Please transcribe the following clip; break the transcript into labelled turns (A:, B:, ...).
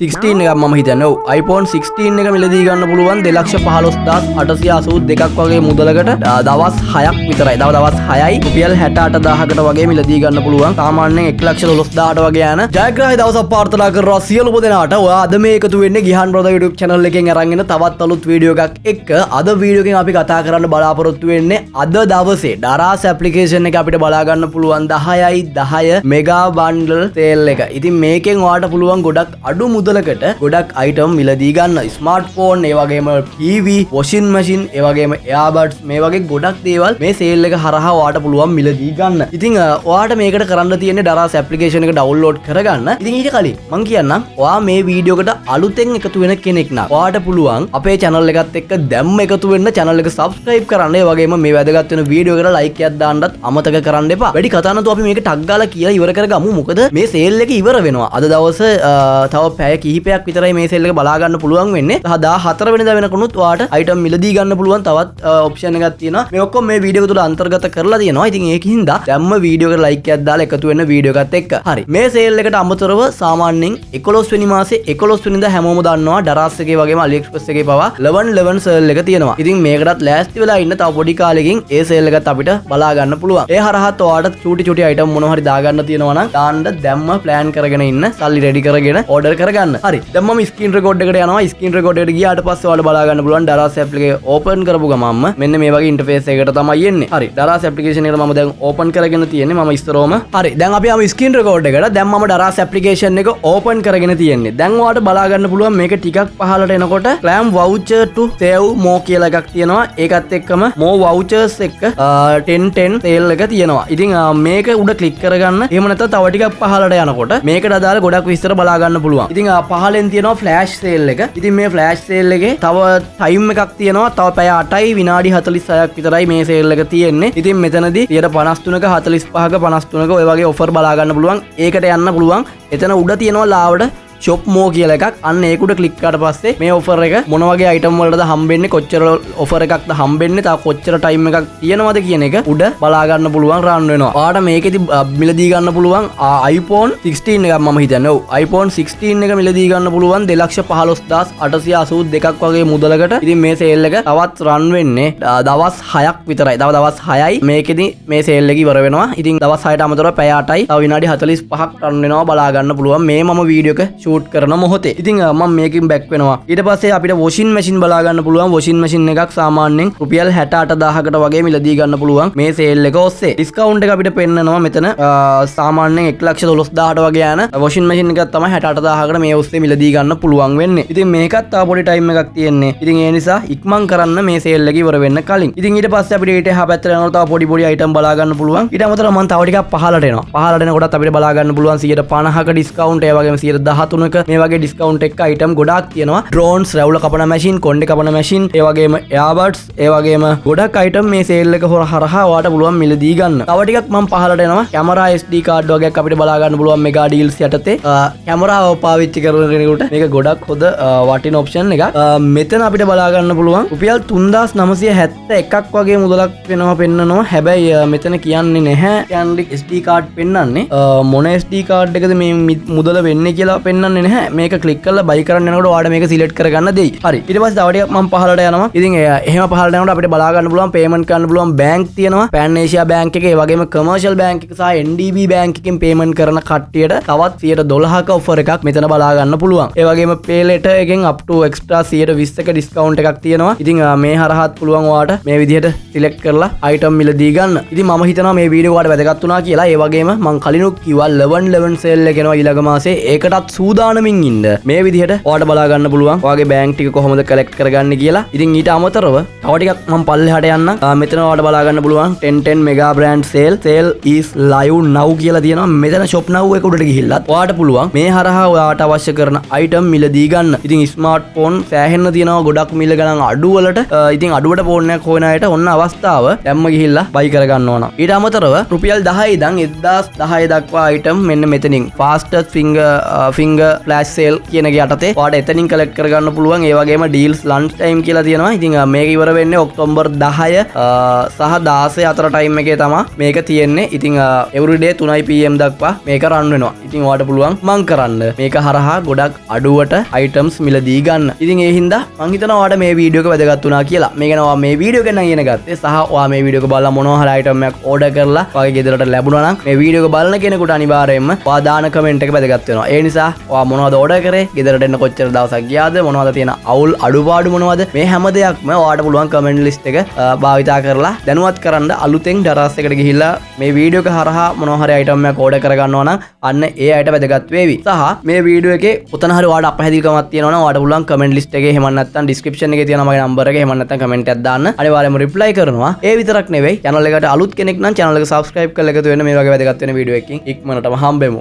A: 16 එකක් මම හිතන්නේ. ඔව් iPhone 16 එක මිලදී ගන්න පුළුවන් 215882ක් වගේ මුදලකට දවස් 6ක් විතරයි. දවස් 6යි රුපියල් 68000කට වගේ මිලදී ගන්න පුළුවන්. සාමාන්‍යයෙන් 11,10000ට වගේ යන ජයග්‍රාහී දවසක් ප්‍රාර්ථනා කරනවා සියලුම දෙනාට. ඔයා අද මේ එකතු වෙන්නේ ගිහාන් බ්‍රදර් YouTube channel එකෙන් අරන් එන තවත් අලුත් වීඩියෝ එකක් එක්ක. අද වීඩියෝ එකෙන් අපි කතා කරන්න බලාපොරොත්තු වෙන්නේ අද දවසේ Daraz application එක අපිට බලා ගන්න පුළුවන් 10යි 10 මෙගා බන්ඩල් සේල් එක. ඉතින් මේකෙන් ඔයාට පුළුවන් ගොඩක් අඩු මුදලකට ගොඩක් අයිටම් මිලදී ගන්න. ස්මාර්ට්ෆෝන්, ඒ වගේම TV, වොෂින් මැෂින්, ඒ වගේම එයාබඩ්ස්, මේ වගේ ගොඩක් දේවල් මේ සේල් එක හරහා ඔයාට පුළුවන් මිලදී ගන්න. ඉතින් ඔයාට මේකට කරන්න තියෙන්නේ Daraz application එක download කරගන්න. ඉතින් ඊට කලින් මම කියන්නම් ඔයා මේ වීඩියෝ එකට අලුතෙන් එකතු වෙන කෙනෙක් නම් ඔයාට පුළුවන් අපේ channel එකත් එක්ක දැම්ම එකතු වෙන්න channel එක subscribe කරන්න. ඒ වගේම මේ වැදගත් වෙන වීඩියෝ එකට like එකක් දාන්නත් අමතක කරන්න එපා. වැඩි කතා නැතුව අපි මේක ටක් ගාලා කියලා ඉවර කරගමු. මොකද මේ සේල් එක ඉවර වෙනවා. අද දවසේ තව පැය කිහිපයක් විතරයි මේ සේල් එක බලා ගන්න පුළුවන් වෙන්නේ. 14 වෙනිදා වෙනකනුත් ඔයාට අයිටම් මිලදී ගන්න පුළුවන් තවත් ඔප්ෂන් එකක් තියෙනවා. මේ ඔක්කොම මේ වීඩියෝ එක තුල අන්තර්ගත කරලා තියෙනවා. ඉතින් ඒකින්ද දැම්ම වීඩියෝ එකට like එකක් දාලා එකතු වෙන්න වීඩියෝ එකත් එක්ක. හරි. මේ සේල් එකට අමතරව සාමාන්‍යයෙන් 11 වෙනි මාසේ 11 වෙනිදා හැමෝම දන්නවා Daraz එකේ වගේම AliExpress එකේ පවා 11 සේල් එක තියෙනවා. ඉතින් මේකටත් ලෑස්ති වෙලා ඉන්න තව පොඩි කාලෙකින් ඒ සේල් එකත් අපිට බලා ගන්න පුළුවන්. ඒ හරහාත් ඔයාට චූටි අයිටම් මොනවා හරි දාගන්න තියෙනවා නම් දාන්න දැම්ම ප්ලෑන් කරගෙන ඉන්න. සල්ලි රෙඩි කරගෙන ඕඩර් කරගන්න. හරි. දැන් මම ස්ක්‍රීන් රෙකෝඩ් එකට යනවා. ස්ක්‍රීන් රෙකෝඩ් එකට ගියාට පස්සේ ඔයාලා බලා ගන්න පුළුවන් Daraz application ඕපන් කරපු ගමන්ම මෙන්න මේ වගේ ඉන්ටර්ෆේස් එකකට තමයි එන්නේ. හරි. Daraz application එකට මම දැන් ඕපන් කරගෙන තියෙන්නේ. මම ඉස්සරෝම. හරි. දැන් අපි ආව ස්ක්‍රීන් රෙකෝඩ් එකට. දැන් මම Daraz application එක ඕපන් කරගෙන තියෙන්නේ. දැන් ඔයාලට බලා ගන්න පුළුවන් මේක ටිකක් පහළට එනකොට claim voucher to save more කියලා එකක් තියෙනවා. ඒකත් එක්කම more vouchers එක්ක 10 sale එක තියෙනවා. ඉතින් මේක උඩ ක්ලික් කරගන්න. එහෙම නැත්නම් තව ටිකක් පහළට යනකොට මේකට අදාළ ගොඩක් විස්තර බලා ගන්න පුළුවන්. ඉතින් පහලෙන් තියෙනවා ෆ්ලෑෂ් සේල් එක. ඉතින් මේ ෆ්ලෑෂ් සේල් එකේ තව ටයිම් එකක් තියෙනවා. තව පැය 8යි විනාඩි 46ක් විතරයි මේ සේල් එක තියෙන්නේ. ඉතින් මෙතනදී 53ක 45ක 53ක ඔය වගේ ඔෆර් බලා ගන්න පුළුවන්. ඒකට යන්න පුළුවන්. එතන උඩ තියෙනවා ලාවට shop more කියලා එකක්. අන්න ඒක උඩ ක්ලික් කරාට පස්සේ මේ ඔෆර් එක මොන වගේ අයිටම් වලටද හම්බෙන්නේ, කොච්චර ඔෆර් එකක්ද හම්බෙන්නේ, තව කොච්චර ටයිම් එකක් තියෙනවද කියන එක උඩ බලා ගන්න පුළුවන් රන් වෙනවා. ඔයාලට මේකෙදි මිලදී ගන්න පුළුවන් iPhone 16 එකක් මම හිතන්නේ. ඔව් iPhone 16 එක මිලදී ගන්න පුළුවන් 215882ක් වගේ මුදලකට. ඉතින් මේ සේල් එක තවත් රන් වෙන්නේ දවස් 6ක් විතරයි. තව දවස් 6යි මේකෙදි මේ සේල් එක ඉවර වෙනවා. ඉතින් දවස් 6ට අමතරව පැය 8යි තව විනාඩි 45ක් රන් වෙනවා. බලා ගන්න පුළුවන් මේ මම වීඩියෝ එක ෂූට් කරන මොහොතේ. ඉතින් මම මේකෙන් බැක් වෙනවා. ඊට පස්සේ අපිට වොෂින් මැෂින් බලා ගන්න පුළුවන්. වොෂින් මැෂින් එකක් සාමාන්‍යයෙන් රුපියල් 68000කට වගේ මිලදී ගන්න පුළුවන් මේ සේල් එක ඔස්සේ. ඩිස්කවුන්ට් එක අපිට පෙන්නනවා මෙතන සාමාන්‍යයෙන් 11,12000ට වගේ යන වොෂින් මැෂින් එකක් තමයි 68000කට මේ ඔස්සේ මිලදී ගන්න පුළුවන් වෙන්නේ. ඉතින් මේකත් තව පොඩි ටයිම් එකක් තියෙන්නේ. ඉතින් ඒ නිසා ඉක්මන් කරන්න මේ සේල් එක ඉවර වෙන්න කලින්. ඉතින් ඊට පස්සේ අපිට ඊට එහා පැත්තට යනකොට තව පොඩි අයිටම් බලා ගන්න පුළුවන්. ඊට අමතරව මම තව ටිකක් පහළට එනවා. පහළට එනකොටත් අපිට බලා ගන්න පුළුවන් 150ක ඩිස්කවුන්ට්, ඒ වගේම 113ක මේ වගේ ඩිස්කවුන්ට් එක අයිටම් ගොඩාක් තියෙනවා. ඩ්‍රෝන්ස්, රැවුල කපන මැෂින්, කොණ්ඩේ කපන මැෂින්, ඒ වගේම එයාබඩ්ස්, ඒ වගේම ගොඩක් අයිටම් මේ සේල් එක හරහා ඔයාලට පුළුවන් මිලදී ගන්න. තව ටිකක් මම පහළට එනවා. කැමරා SD කාඩ් වගේක් අපිට බලා ගන්න පුළුවන් මෙගා ඩීල්ස් යටතේ. කැමරාව පාවිච්චි කරන කෙනෙකුට මේක ගොඩක් හොඳ වටින ඔප්ෂන් එකක්. මෙතන අපිට බලා ගන්න පුළුවන් රුපියල් 3971ක් වගේ මුදලක් වෙනවා පෙන්නනවා. හැබැයි මෙතන කියන්නේ නැහැ කියන්නේ SD කාඩ් පෙන්නන්නේ. මොන SD කාඩ් එකද මේ මුදල වෙන්නේ කියලා පෙන්නන්නේ නැහැ. මේක ක්ලික් කරලා බයි කරන්න යනකොට ඔයාලට මේක සිලෙක්ට් කරගන්න දෙයි. හරි. ඊට පස්සේ තව ටිකක් මම පහළට යනවා. ඉතින් එහෙම පහළට යනකොට අපිට බලා ගන්න පුළුවන් පේමන්ට් කරන්න පුළුවන් බැංක් තියෙනවා. Pan Asia බැංක් එකේ, ඒ වගේම කමර්ෂල් බැංක් එක සහ NDB බැංක් එකෙන් පේමන්ට් කරන කට්ටියට තවත් 112ක ඔෆර් එකක් මෙතන බලා ගන්න පුළුවන්. ඒ වගේම pay letter එකෙන් up to extra 120ක ඩිස්කවුන්ට් එකක් තියෙනවා. ඉතින් මේ හරහාත් පුළුවන් ඔයාලට මේ විදිහට සිලෙක්ට් කරලා අයිටම් මිලදී ගන්න. ඉතින් මම හිතනවා මේ වීඩියෝ ඔයාලට වැදගත් වුණා කියලා. ඒ වගේම මම කලිනුත් කිව්වා 11 සේල් එක එනවා ඊළඟ මාසේ. ඒකටත් සූදානමින් ඉන්න. මේ විදිහට ඔයාලට බලා ගන්න පුළුවන් ඔයාගේ බැංක් ටික කොහොමද කලෙක්ට් කරගන්නේ කියලා. ඉතින් ඊට අමතරව තව ටිකක් මම පල්ලෙහාට යන්න. මෙතන ඔයාලට බලා ගන්න පුළුවන් 10 mega brand sale is live now කියලා තියෙනවා. මෙතන shop now එක උඩට ගිහිල්ලත් ඔයාලට පුළුවන් මේ හරහා ඔයාලට අවශ්‍ය කරන අයිටම් මිලදී ගන්න. ඉතින් ස්මාර්ට්ෆෝන් සෑහෙන්න තියෙනවා ගොඩක් මිල ගණන් අඩු වලට. ඉතින් අඩුවට ෆෝන් එකක් හොයන අයට ඔන්න අවස්ථාව දැම්ම ගිහිල්ලා බයි කරගන්න ඕන. ඊට අමතරව රුපියල් 10 ඉඳන් 1010 දක්වා අයිටම් මෙන්න මෙතනින් fastest finger ෆ්ලෑෂ් සේල් කියන එක යටතේ ඔයාලට එතනින් කලෙක්ට් කරගන්න පුළුවන්. ඒ වගේම ඩීල්ස් ලන්ච් ටයිම් කියලා තියෙනවා. ඉතින් මේක ඉවර වෙන්නේ ඔක්තෝබර් 10 සහ 16 අතර ටයිම් එකේ තමයි මේක තියෙන්නේ. ඉතින් එවරිඩේ 3 PM දක්වා මේක රන් වෙනවා. ඉතින් ඔයාලට පුළුවන් මං කරන්න මේක හරහා ගොඩක් අඩුවට අයිටම්ස් මිලදී ගන්න. ඉතින් ඒ හින්දා මං හිතනවා ඔයාලට මේ වීඩියෝ එක වැදගත් වුණා කියලා. මේක නවා මේ වීඩියෝ එක නම් ඉගෙන ගත්තේ සහ ඔයා මේ වීඩියෝ එක බලලා මොනවා හරි අයිටම් එකක් ඕඩර් කරලා ඔයාගේ ගෙදරට ලැබුණා නම් මේ වීඩියෝ එක බලන කෙනෙකුට අනිවාර්යයෙන්ම ඔයා දාන කමෙන්ට් එක වැදගත් වෙනවා. ඒ නිසා ඔයා මොනවද ඕඩර් කරේ? ගෙදරට එන්න කොච්චර දවසක් ගියාද? මොනවද තියෙන අවුල් අඩුපාඩු මොනවද? මේ හැම දෙයක්ම ඔයාලට පුළුවන් කමෙන්ට් ලිස්ට් එක භාවිතා කරලා දැනුවත් කරන්න. අලුතෙන් ඩරස් එකට ගිහිල්ලා මේ වීඩියෝ එක හරහා මොනවා හරි අයිටම් එකක් ඕඩර් කරගන්නවා නම් අන්න ඒ අයට වැදගත් වේවි. සහ මේ වීඩියෝ එකේ උතන හරි ඔයාලට අපහැදිලිකමක් තියෙනවා නම් ඔයාලට පුළුවන් කමෙන්ට් ලිස්ට් එකේ එහෙම නැත්නම් ඩිස්ක්‍රිප්ෂන් එකේ තියෙන මගේ නම්බර් එක එහෙම නැත්නම් කමෙන්ට් එකක් දාන්න. අනිවාර්යයෙන්ම රිප්ලයි කරනවා. ඒ විතරක් නෙවෙයි channel එකට අලුත් කෙනෙක් නම් channel එක subscribe කරලා එකතු වෙන්න මේ වගේ වැදගත් වෙන වීඩියෝ එකකින් ඉක්මනටම හම්බෙමු.